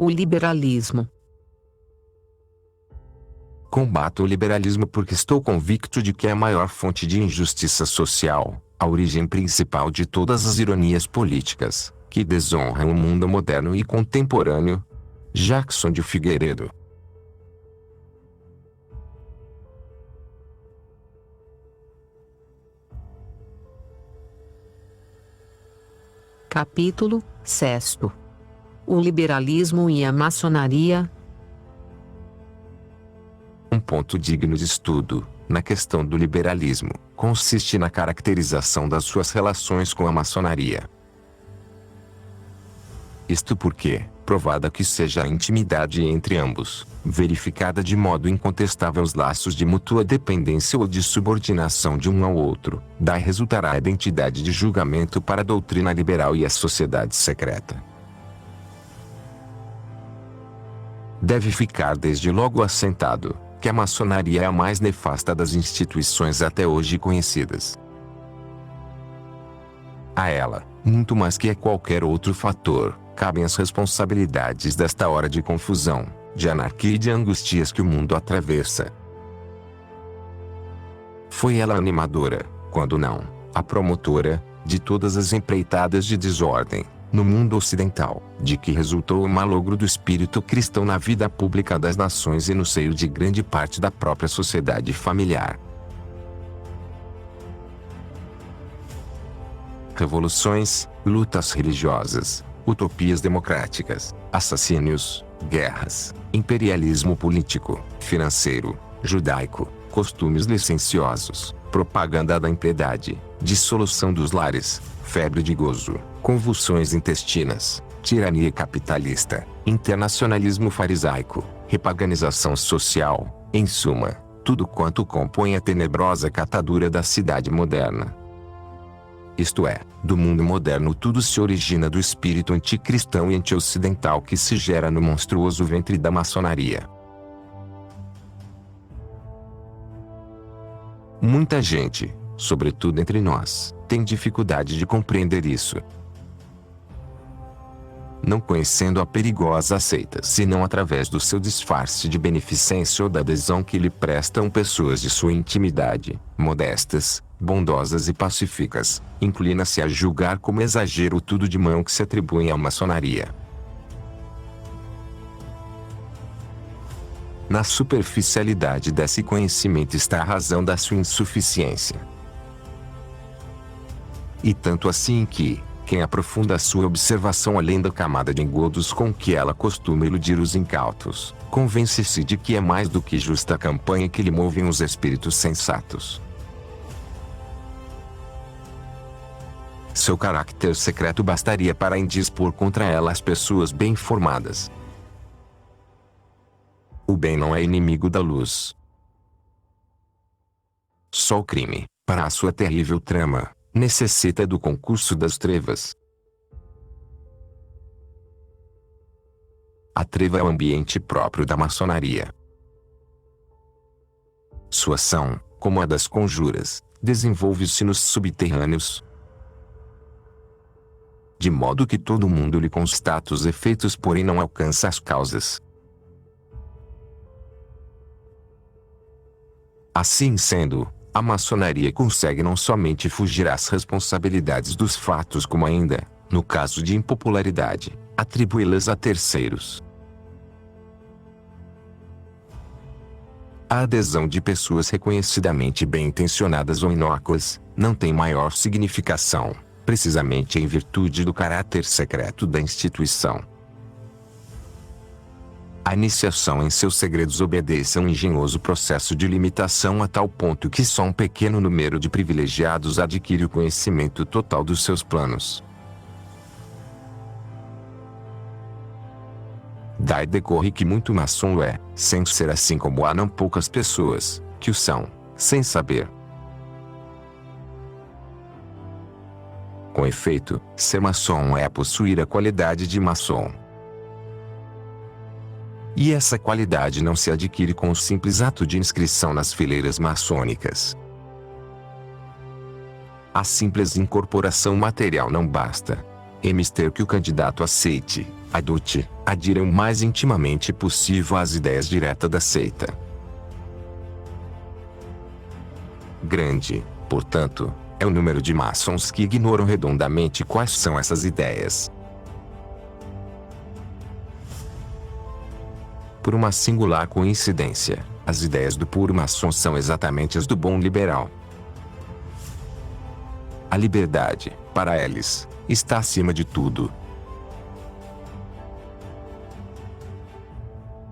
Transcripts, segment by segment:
O liberalismo. Combato o liberalismo porque estou convicto de que é a maior fonte de injustiça social, a origem principal de todas as ironias políticas, que desonram o mundo moderno e contemporâneo. Jackson de Figueiredo. Capítulo 6. O liberalismo e a maçonaria. Um ponto digno de estudo, na questão do liberalismo, consiste na caracterização das suas relações com a maçonaria. Isto porque, provada que seja a intimidade entre ambos, verificada de modo incontestável os laços de mútua dependência ou de subordinação de um ao outro, daí resultará a identidade de julgamento para a doutrina liberal e a sociedade secreta. Deve ficar desde logo assentado que a maçonaria é a mais nefasta das instituições até hoje conhecidas. A ela, muito mais que a qualquer outro fator, cabem as responsabilidades desta hora de confusão, de anarquia e de angustias que o mundo atravessa. Foi ela a animadora, quando não, a promotora, de todas as empreitadas de desordem, no mundo ocidental, de que resultou o malogro do espírito cristão na vida pública das nações e no seio de grande parte da própria sociedade familiar. Revoluções, lutas religiosas, utopias democráticas, assassínios, guerras, imperialismo político, financeiro, judaico, costumes licenciosos, propaganda da impiedade, dissolução dos lares, febre de gozo, convulsões intestinas, tirania capitalista, internacionalismo farisaico, repaganização social, em suma, tudo quanto compõe a tenebrosa catadura da cidade moderna. Isto é, do mundo moderno tudo se origina do espírito anticristão e anti-ocidental que se gera no monstruoso ventre da maçonaria. Muita gente, sobretudo entre nós, tem dificuldade de compreender isso. Não conhecendo a perigosa seita senão através do seu disfarce de beneficência ou da adesão que lhe prestam pessoas de sua intimidade, modestas, bondosas e pacíficas, inclina-se a julgar como exagero tudo de mão que se atribui à maçonaria. Na superficialidade desse conhecimento está a razão da sua insuficiência. E tanto assim que, quem aprofunda a sua observação além da camada de engodos com que ela costuma iludir os incautos, convence-se de que é mais do que justa a campanha que lhe movem os espíritos sensatos. Seu caráter secreto bastaria para indispor contra ela as pessoas bem informadas. O bem não é inimigo da luz. Só o crime, para a sua terrível trama, necessita do concurso das trevas. A treva é o ambiente próprio da maçonaria. Sua ação, como a das conjuras, desenvolve-se nos subterrâneos, de modo que todo mundo lhe constata os efeitos, porém não alcança as causas. Assim sendo, a maçonaria consegue não somente fugir às responsabilidades dos fatos, como ainda, no caso de impopularidade, atribuí-las a terceiros. A adesão de pessoas reconhecidamente bem-intencionadas ou inócuas não tem maior significação, precisamente em virtude do caráter secreto da instituição. A iniciação em seus segredos obedece a um engenhoso processo de limitação a tal ponto que só um pequeno número de privilegiados adquire o conhecimento total dos seus planos. Daí decorre que muito maçom é, sem ser assim como há não poucas pessoas, que o são, sem saber. Com efeito, ser maçom é possuir a qualidade de maçom. E essa qualidade não se adquire com o simples ato de inscrição nas fileiras maçônicas. A simples incorporação material não basta. É mister que o candidato aceite, adira o mais intimamente possível às ideias diretas da seita. Grande, portanto, é o número de maçons que ignoram redondamente quais são essas ideias. Por uma singular coincidência, as ideias do puro maçom são exatamente as do bom liberal. A liberdade, para eles, está acima de tudo.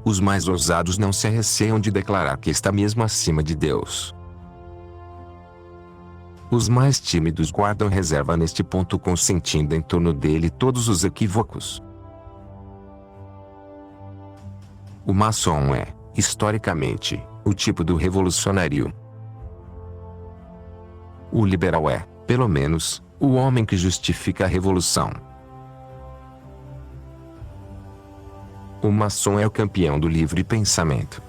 Os mais ousados não se receiam de declarar que está mesmo acima de Deus. Os mais tímidos guardam reserva neste ponto, consentindo em torno dele todos os equívocos. O maçom é, historicamente, o tipo do revolucionário. O liberal é, pelo menos, o homem que justifica a revolução. O maçom é o campeão do livre pensamento.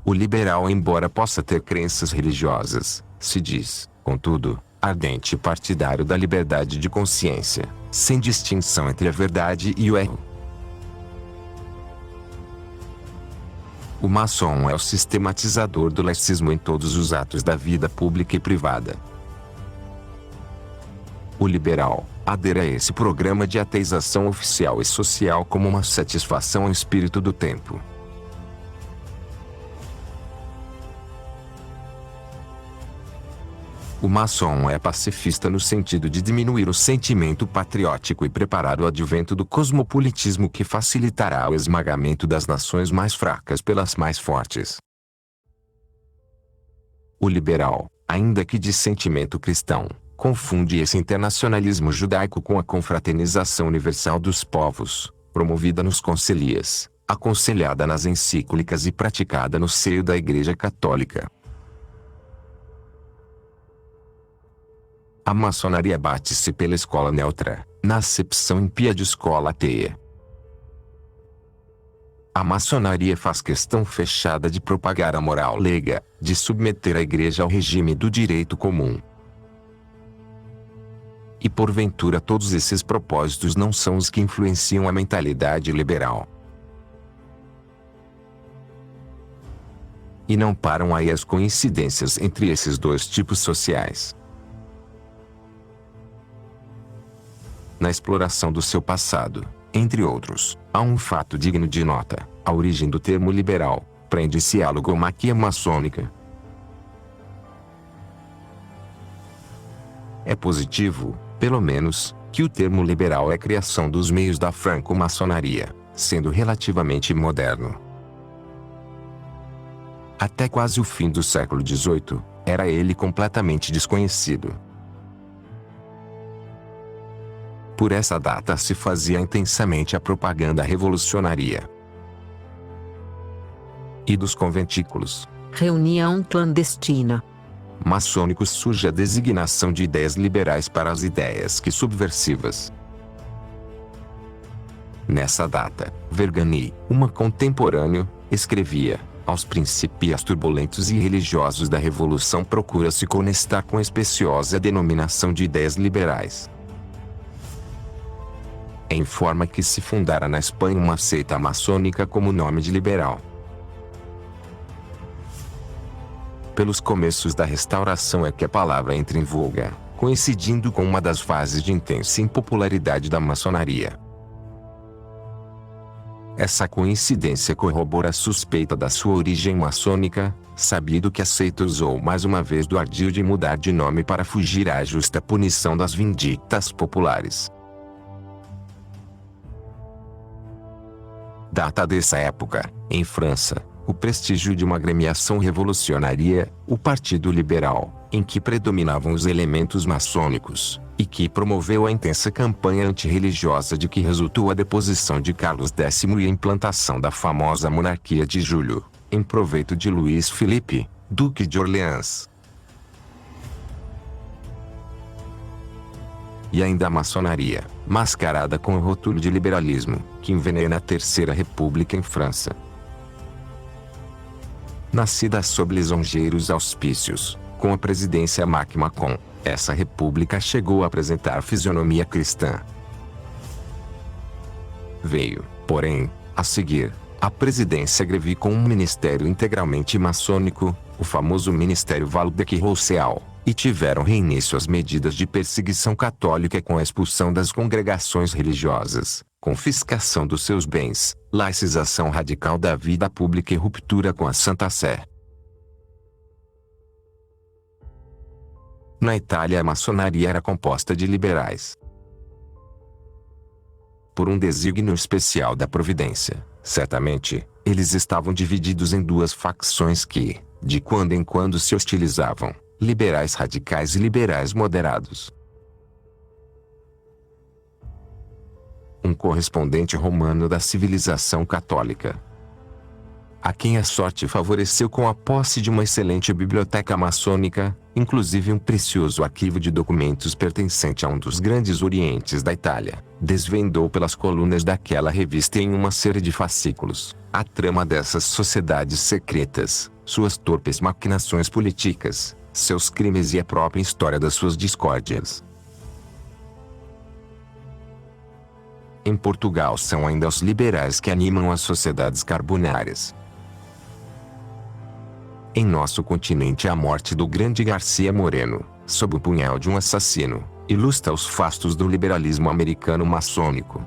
O liberal, embora possa ter crenças religiosas, se diz, contudo, ardente partidário da liberdade de consciência, sem distinção entre a verdade e o erro. O maçom é o sistematizador do laicismo em todos os atos da vida pública e privada. O liberal adere a esse programa de ateização oficial e social como uma satisfação ao espírito do tempo. O maçom é pacifista no sentido de diminuir o sentimento patriótico e preparar o advento do cosmopolitismo que facilitará o esmagamento das nações mais fracas pelas mais fortes. O liberal, ainda que de sentimento cristão, confunde esse internacionalismo judaico com a confraternização universal dos povos, promovida nos concilias, aconselhada nas encíclicas e praticada no seio da Igreja Católica. A maçonaria bate-se pela escola neutra, na acepção impia de escola ateia. A maçonaria faz questão fechada de propagar a moral leiga, de submeter a Igreja ao regime do direito comum. E porventura todos esses propósitos não são os que influenciam a mentalidade liberal. E não param aí as coincidências entre esses dois tipos sociais. Na exploração do seu passado, entre outros, há um fato digno de nota: a origem do termo liberal prende-se à logomaquia maçônica. É positivo, pelo menos, que o termo liberal é criação dos meios da franco-maçonaria, sendo relativamente moderno. Até quase o fim do século XVIII, era ele completamente desconhecido. Por essa data se fazia intensamente a propaganda revolucionária. E dos conventículos, Reunião clandestina. maçônicos, surge a designação de ideias liberais para as ideias que subversivas. Nessa data, Vergani, uma contemporâneo, escrevia: aos principias turbulentos e religiosos da Revolução procura-se conectar com a especiosa denominação de ideias liberais. Em forma que se fundara na Espanha uma seita maçônica como nome de liberal. Pelos começos da Restauração é que a palavra entra em voga, coincidindo com uma das fases de intensa impopularidade da maçonaria. Essa coincidência corrobora a suspeita da sua origem maçônica, sabido que a seita usou mais uma vez do ardil de mudar de nome para fugir à justa punição das vindictas populares. Data dessa época, em França, o prestígio de uma agremiação revolucionária, o Partido Liberal, em que predominavam os elementos maçônicos, e que promoveu a intensa campanha antirreligiosa de que resultou a deposição de Carlos X e a implantação da famosa monarquia de Julho, em proveito de Luís Felipe, Duque de Orleans. E ainda a maçonaria, mascarada com o rótulo de liberalismo, que envenena a Terceira República em França. Nascida sob lisonjeiros auspícios, com a presidência Macron, essa república chegou a apresentar fisionomia cristã. Veio, porém, a seguir, a presidência Grevy com um ministério integralmente maçônico, o famoso Ministério Waldeck-Rousseau, e tiveram reinício as medidas de perseguição católica com a expulsão das congregações religiosas, confiscação dos seus bens, laicização radical da vida pública e ruptura com a Santa Sé. Na Itália a maçonaria era composta de liberais. Por um desígnio especial da providência, certamente, eles estavam divididos em duas facções que, de quando em quando se hostilizavam, liberais radicais e liberais moderados. Um correspondente romano da civilização católica, a quem a sorte favoreceu com a posse de uma excelente biblioteca maçônica, inclusive um precioso arquivo de documentos pertencente a um dos grandes orientes da Itália, desvendou pelas colunas daquela revista em uma série de fascículos a trama dessas sociedades secretas, suas torpes maquinações políticas, seus crimes e a própria história das suas discórdias. Em Portugal são ainda os liberais que animam as sociedades carbonárias. Em nosso continente a morte do grande Garcia Moreno, sob o punhal de um assassino, ilustra os fastos do liberalismo americano maçônico.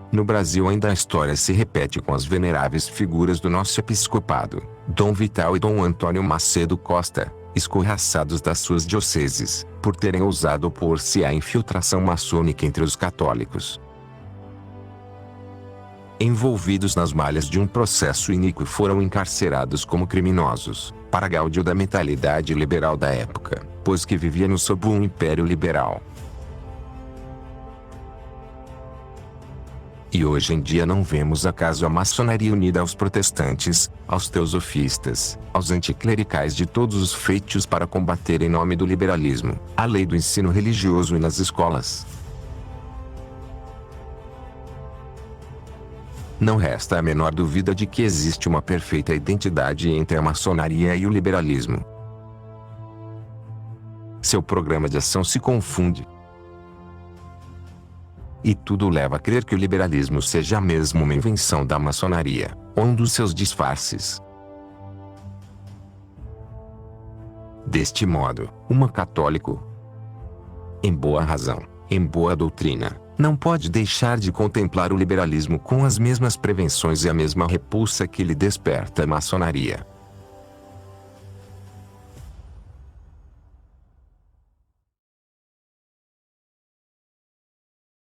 No Brasil ainda a história se repete com as veneráveis figuras do nosso episcopado, Dom Vital e Dom Antônio Macedo Costa, escorraçados das suas dioceses, por terem ousado opor-se à infiltração maçônica entre os católicos. Envolvidos nas malhas de um processo iníquo foram encarcerados como criminosos, para gáudio da mentalidade liberal da época, pois que vivíamos sob um império liberal. E hoje em dia não vemos acaso a maçonaria unida aos protestantes, aos teosofistas, aos anticlericais de todos os feitios para combater em nome do liberalismo, a lei do ensino religioso e nas escolas. Não resta a menor dúvida de que existe uma perfeita identidade entre a maçonaria e o liberalismo. Seu programa de ação se confunde. E tudo leva a crer que o liberalismo seja mesmo uma invenção da maçonaria, ou um dos seus disfarces. Deste modo, um católico, em boa razão, em boa doutrina, não pode deixar de contemplar o liberalismo com as mesmas prevenções e a mesma repulsa que lhe desperta a maçonaria.